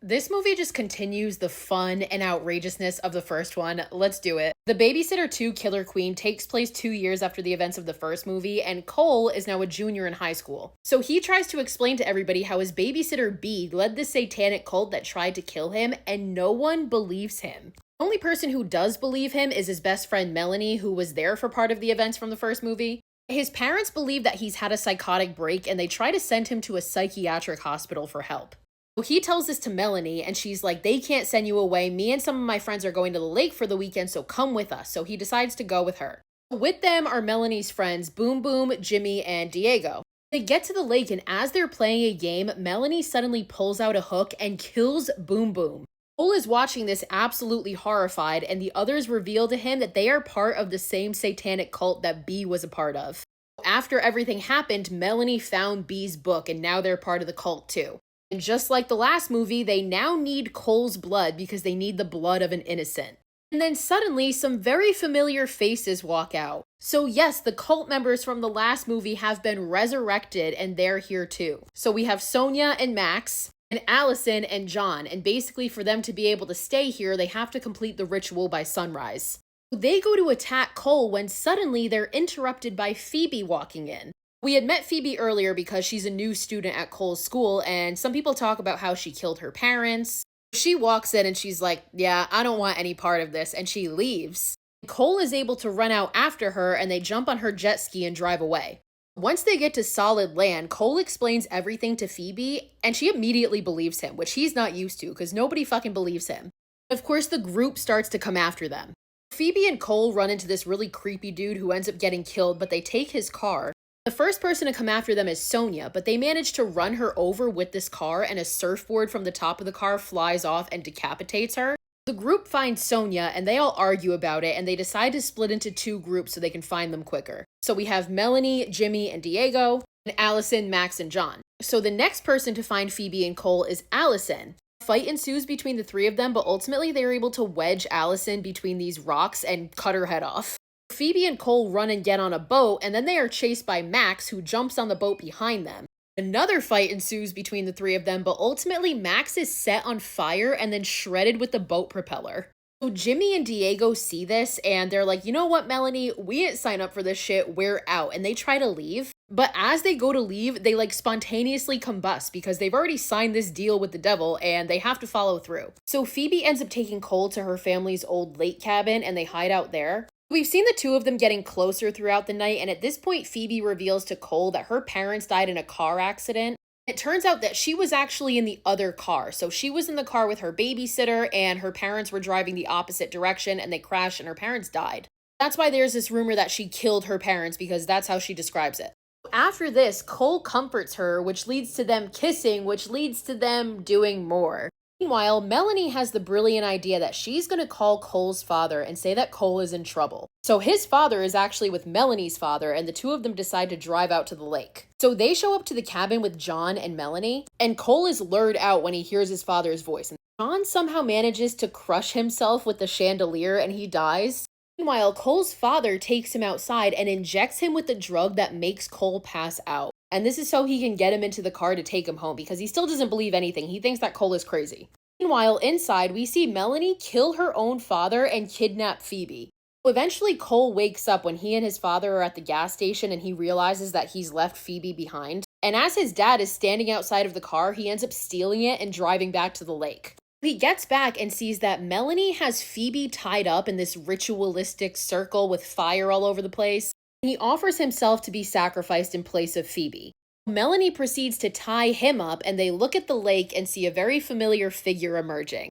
This movie just continues the fun and outrageousness of the first one. Let's do it. The Babysitter 2 Killer Queen takes place 2 years after the events of the first movie, and Cole is now a junior in high school. So he tries to explain to everybody how his babysitter B led the satanic cult that tried to kill him, and no one believes him. The only person who does believe him is his best friend Melanie, who was there for part of the events from the first movie. His parents believe that he's had a psychotic break, and they try to send him to a psychiatric hospital for help. So he tells this to Melanie, and she's like, they can't send you away. Me and some of my friends are going to the lake for the weekend, so come with us. So he decides to go with her. With them are Melanie's friends, Boom Boom, Jimmy, and Diego. They get to the lake, and as they're playing a game, Melanie suddenly pulls out a hook and kills Boom Boom. Cole is watching this absolutely horrified, and the others reveal to him that they are part of the same satanic cult that B was a part of. After everything happened, Melanie found B's book, and now they're part of the cult too. And just like the last movie, they now need Cole's blood because they need the blood of an innocent. And then suddenly, some very familiar faces walk out. So yes, the cult members from the last movie have been resurrected, and they're here too. So we have Sonia and Max, and Allison and John, and basically for them to be able to stay here, they have to complete the ritual by sunrise. They go to attack Cole when suddenly they're interrupted by Phoebe walking in. We had met Phoebe earlier because she's a new student at Cole's school, and some people talk about how she killed her parents. She walks in and she's like, yeah, I don't want any part of this, and she leaves. Cole is able to run out after her, and they jump on her jet ski and drive away. Once they get to solid land, Cole explains everything to Phoebe, and she immediately believes him, which he's not used to because nobody fucking believes him. Of course, the group starts to come after them. Phoebe and Cole run into this really creepy dude who ends up getting killed, but they take his car. The first person to come after them is Sonia, but they manage to run her over with this car, and a surfboard from the top of the car flies off and decapitates her. The group finds Sonia, and they all argue about it, and they decide to split into two groups so they can find them quicker. So we have Melanie, Jimmy, and Diego, and Allison, Max, and John. So the next person to find Phoebe and Cole is Allison. A fight ensues between the three of them, but ultimately they are able to wedge Allison between these rocks and cut her head off. Phoebe and Cole run and get on a boat, and then they are chased by Max, who jumps on the boat behind them. Another fight ensues between the three of them, but ultimately Max is set on fire and then shredded with the boat propeller. So Jimmy and Diego see this, and they're like, you know what, Melanie, we didn't sign up for this shit, we're out. And they try to leave, but as they go to leave, they spontaneously combust because they've already signed this deal with the devil and they have to follow through. So Phoebe ends up taking Cole to her family's old lake cabin, and they hide out there. We've seen the two of them getting closer throughout the night, and at this point, Phoebe reveals to Cole that her parents died in a car accident. It turns out that she was actually in the other car. So she was in the car with her babysitter, and her parents were driving the opposite direction, and they crashed, and her parents died. That's why there's this rumor that she killed her parents, because that's how she describes it. After this, Cole comforts her, which leads to them kissing, which leads to them doing more. Meanwhile, Melanie has the brilliant idea that she's going to call Cole's father and say that Cole is in trouble. So his father is actually with Melanie's father, and the two of them decide to drive out to the lake. So they show up to the cabin with John and Melanie, and Cole is lured out when he hears his father's voice. And John somehow manages to crush himself with the chandelier, and he dies. Meanwhile, Cole's father takes him outside and injects him with the drug that makes Cole pass out. And this is so he can get him into the car to take him home, because he still doesn't believe anything. He thinks that Cole is crazy. Meanwhile, inside, we see Melanie kill her own father and kidnap Phoebe. Eventually, Cole wakes up when he and his father are at the gas station, and he realizes that he's left Phoebe behind. And as his dad is standing outside of the car, he ends up stealing it and driving back to the lake. He gets back and sees that Melanie has Phoebe tied up in this ritualistic circle with fire all over the place. He offers himself to be sacrificed in place of Phoebe. Melanie proceeds to tie him up, and they look at the lake and see a very familiar figure emerging.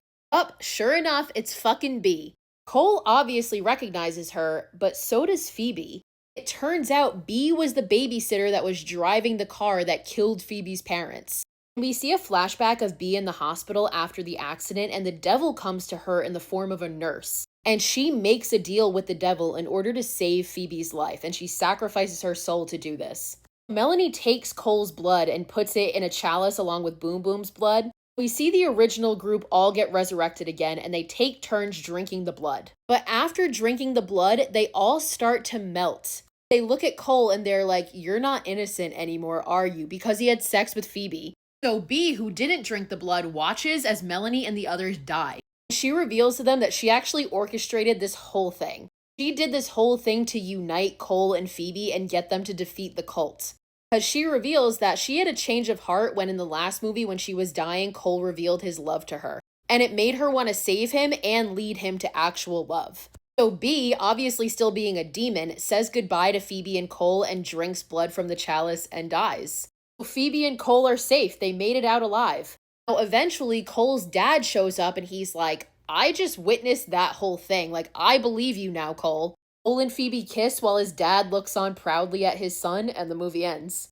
Sure enough, it's fucking B. Cole obviously recognizes her, but so does Phoebe. It turns out B was the babysitter that was driving the car that killed Phoebe's parents. We see a flashback of B in the hospital after the accident, and the devil comes to her in the form of a nurse. And she makes a deal with the devil in order to save Phoebe's life, and she sacrifices her soul to do this. Melanie takes Cole's blood and puts it in a chalice along with Boom Boom's blood. We see the original group all get resurrected again, and they take turns drinking the blood. But after drinking the blood, they all start to melt. They look at Cole and they're like, "You're not innocent anymore, are you? Because he had sex with Phoebe." So B, who didn't drink the blood, watches as Melanie and the others die. She reveals to them that she actually orchestrated this whole thing. She did this whole thing to unite Cole and Phoebe and get them to defeat the cult. Because she reveals that she had a change of heart when in the last movie, when she was dying, Cole revealed his love to her. And it made her want to save him and lead him to actual love. So B, obviously still being a demon, says goodbye to Phoebe and Cole and drinks blood from the chalice and dies. Phoebe and Cole are safe. They made it out alive. Now, eventually, Cole's dad shows up and he's like, I just witnessed that whole thing. Like, I believe you now, Cole. Cole and Phoebe kiss while his dad looks on proudly at his son, and the movie ends.